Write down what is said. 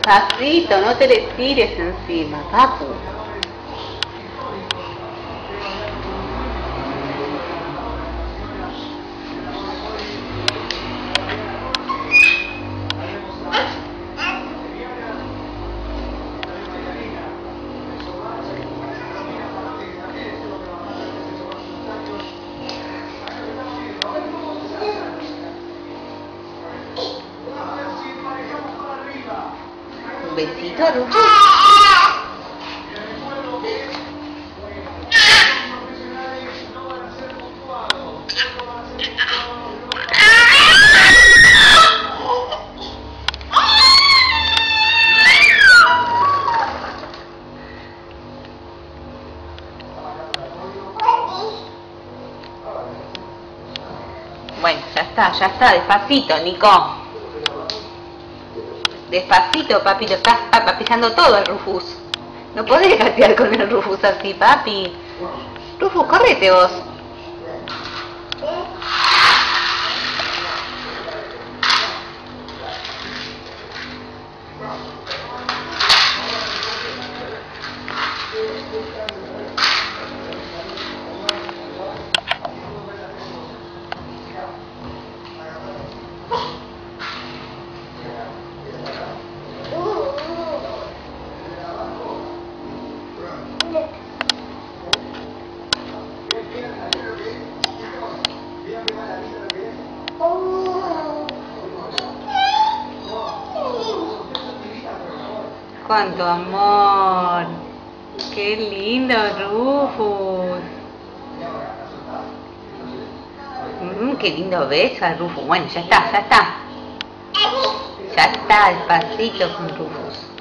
Despacito, no te le tires encima, papu. Un besito, Rufus. Bueno, ya está, despacito, Nico. Despacito, papi, lo estás pisando todo el Rufus. No podés gatear con el Rufus así, papi. Rufus, correte vos. ¡Cuánto amor! ¡Qué lindo, Rufus! ¡Qué lindo besa, Rufus! Bueno, ya está. Ya está, despacito con Rufus.